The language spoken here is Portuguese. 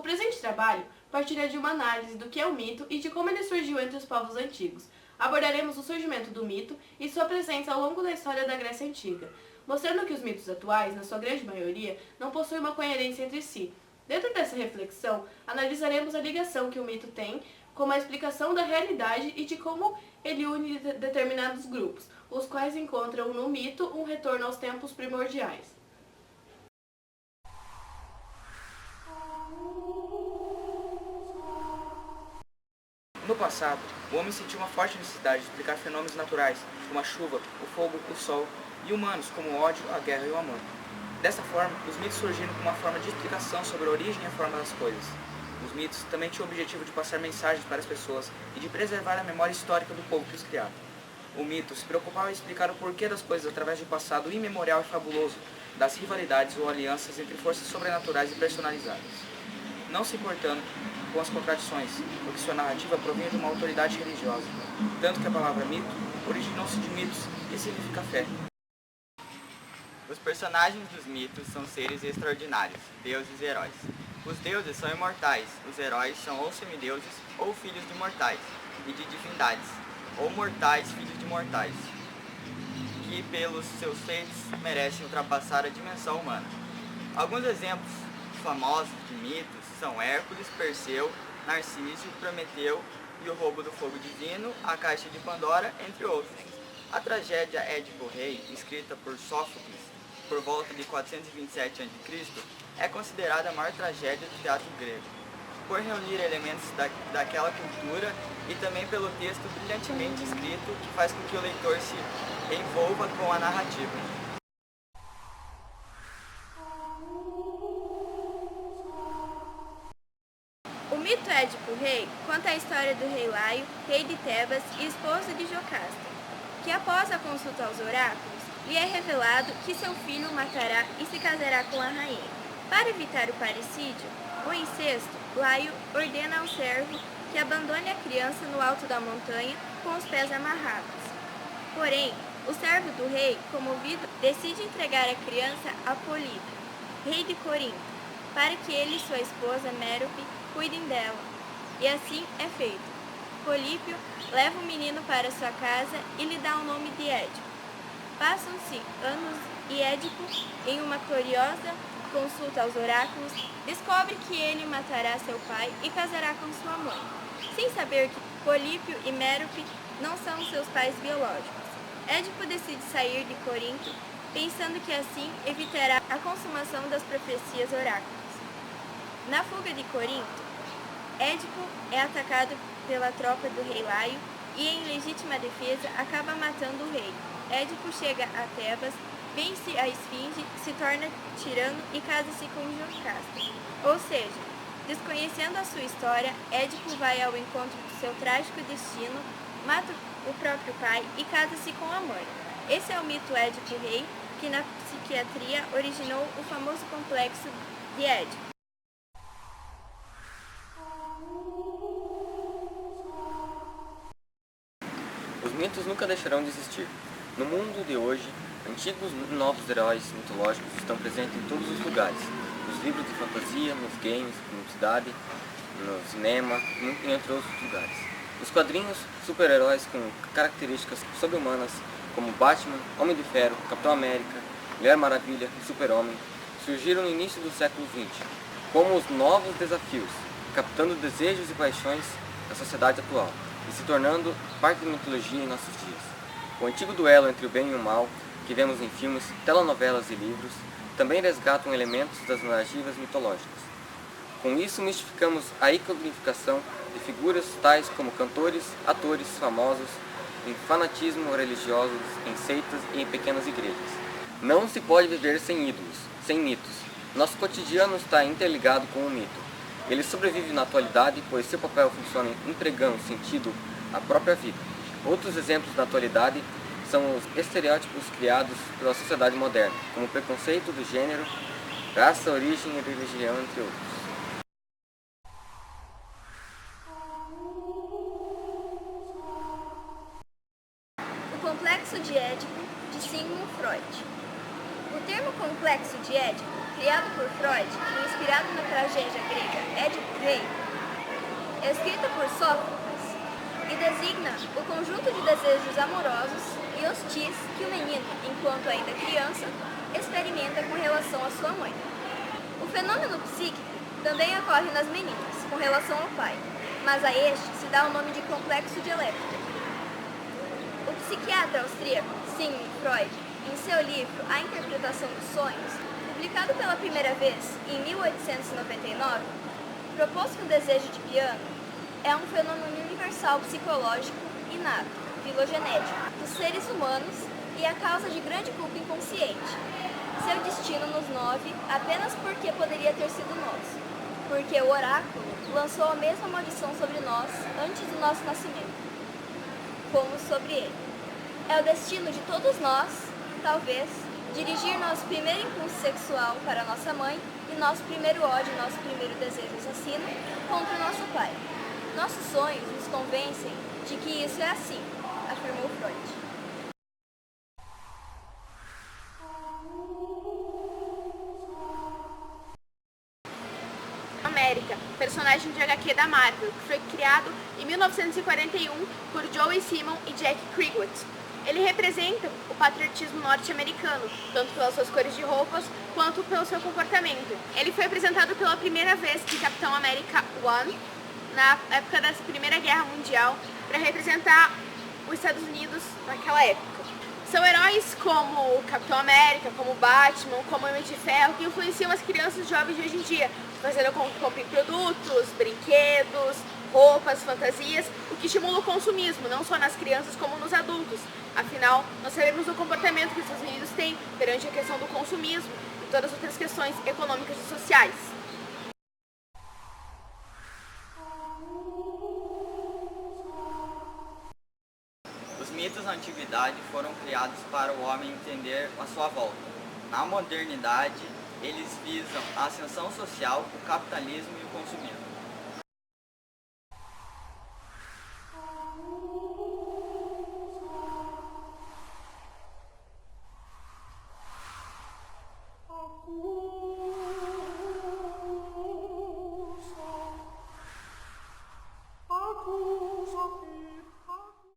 presente trabalho partirá de uma análise do que é o mito e de como ele surgiu entre os povos antigos. Abordaremos o surgimento do mito e sua presença ao longo da história da Grécia Antiga, mostrando que os mitos atuais, na sua grande maioria, não possuem uma coerência entre si. Dentro dessa reflexão, analisaremos a ligação que o mito tem com a explicação da realidade e de como ele une determinados grupos, os quais encontram no mito um retorno aos tempos primordiais. No passado, o homem sentiu uma forte necessidade de explicar fenômenos naturais, como a chuva, o fogo, o sol, e humanos, como o ódio, a guerra e o amor. Dessa forma, os mitos surgiram como uma forma de explicação sobre a origem e a forma das coisas. Os mitos também tinham o objetivo de passar mensagens para as pessoas e de preservar a memória histórica do povo que os criava. O mito se preocupava em explicar o porquê das coisas através de um passado imemorial e fabuloso, das rivalidades ou alianças entre forças sobrenaturais e personalizadas. Não se importando com as contradições, porque sua narrativa provinha de uma autoridade religiosa, tanto que a palavra mito originou-se de mitos, que significa fé. Os personagens dos mitos são seres extraordinários, deuses e heróis. Os deuses são imortais, os heróis são ou semideuses ou filhos de mortais e de divindades, ou mortais filhos de mortais, que pelos seus feitos merecem ultrapassar a dimensão humana. Alguns exemplos famosos de mitos são Hércules, Perseu, Narciso, Prometeu e o roubo do fogo divino, a caixa de Pandora, entre outros. A tragédia Édipo Rei, escrita por Sófocles por volta de 427 a.C., é considerada a maior tragédia do teatro grego, por reunir elementos daquela cultura e também pelo texto brilhantemente escrito que faz com que o leitor se envolva com a narrativa. O mito Édipo Rei conta a história do rei Laio, rei de Tebas e esposo de Jocasta, que após a consulta aos oráculos, lhe é revelado que seu filho o matará e se casará com a rainha. Para evitar o parricídio, o incesto, Laio ordena ao servo que abandone a criança no alto da montanha com os pés amarrados. Porém, o servo do rei, comovido, decide entregar a criança a Políbio, rei de Corinto, para que ele e sua esposa Mérope cuidem dela. E assim é feito. Políbio leva o menino para sua casa e lhe dá o nome de Édipo. Passam-se anos e Édipo, em uma gloriosa consulta aos oráculos, descobre que ele matará seu pai e casará com sua mãe, sem saber que Políbio e Mérope não são seus pais biológicos. Édipo decide sair de Corinto, pensando que assim evitará a consumação das profecias oráculos. Na fuga de Corinto, Édipo é atacado pela tropa do rei Laio e, em legítima defesa, acaba matando o rei. Édipo chega a Tebas, vence a esfinge, se torna tirano e casa-se com Jocasta. Ou seja, desconhecendo a sua história, Édipo vai ao encontro do seu trágico destino, mata o próprio pai e casa-se com a mãe. Esse é o mito Édipo Rei, que na psiquiatria originou o famoso complexo de Édipo. Os mitos nunca deixarão de existir. No mundo de hoje, antigos e novos heróis mitológicos estão presentes em todos os lugares. Nos livros de fantasia, nos games, na publicidade, no cinema, e entre outros lugares. Nos quadrinhos, super-heróis com características sobre-humanas, como Batman, Homem de Ferro, Capitão América, Mulher Maravilha e Super-Homem, surgiram no início do século XX, como os novos desafios, captando desejos e paixões da sociedade atual e se tornando parte da mitologia em nossos dias. O antigo duelo entre o bem e o mal, que vemos em filmes, telenovelas e livros, também resgatam elementos das narrativas mitológicas. Com isso, mistificamos a iconificação de figuras tais como cantores, atores famosos, em fanatismo religiosos, em seitas e em pequenas igrejas. Não se pode viver sem ídolos, sem mitos. Nosso cotidiano está interligado com o mito. Ele sobrevive na atualidade, pois seu papel funciona entregando sentido à própria vida. Outros exemplos da atualidade são os estereótipos criados pela sociedade moderna, como o preconceito do gênero, raça, origem e religião, entre outros. O complexo de Édipo, de Sigmund Freud. O termo complexo de Édipo, criado criado por Freud e inspirado na tragédia grega Édipo Rei, escrita por Sófocles, e designa o conjunto de desejos amorosos e hostis que o menino, enquanto ainda criança, experimenta com relação à sua mãe. O fenômeno psíquico também ocorre nas meninas, com relação ao pai, mas a este se dá o nome de complexo de Electra. O psiquiatra austríaco Sigmund Freud, em seu livro A Interpretação dos Sonhos, publicado pela primeira vez em 1899, propôs que o desejo de piano é um fenômeno universal psicológico inato, filogenético, dos seres humanos e a causa de grande culpa inconsciente. Seu destino nos move apenas porque poderia ter sido nosso, porque o oráculo lançou a mesma maldição sobre nós antes do nosso nascimento, como sobre ele. É o destino de todos nós, talvez, dirigir nosso primeiro impulso sexual para nossa mãe e nosso primeiro ódio, nosso primeiro desejo assassino contra o nosso pai. Nossos sonhos nos convencem de que isso é assim, afirmou Freud. América, personagem de HQ da Marvel, que foi criado em 1941 por Joey Simon e Jack Kirkwood. Ele representa o patriotismo norte-americano, tanto pelas suas cores de roupas, quanto pelo seu comportamento. Ele foi apresentado pela primeira vez em Capitão América 1, na época da Primeira Guerra Mundial, para representar os Estados Unidos naquela época. São heróis como o Capitão América, como o Batman, como o Homem de Ferro, que influenciam as crianças e jovens de hoje em dia, fazendo com que comprem produtos, brinquedos, roupas, fantasias, o que estimula o consumismo, não só nas crianças como nos adultos. Afinal, nós sabemos o comportamento que os Estados Unidos têm perante a questão do consumismo e todas as outras questões econômicas e sociais. Os mitos na antiguidade foram criados para o homem entender a sua volta. Na modernidade, eles visam a ascensão social, o capitalismo e o consumismo.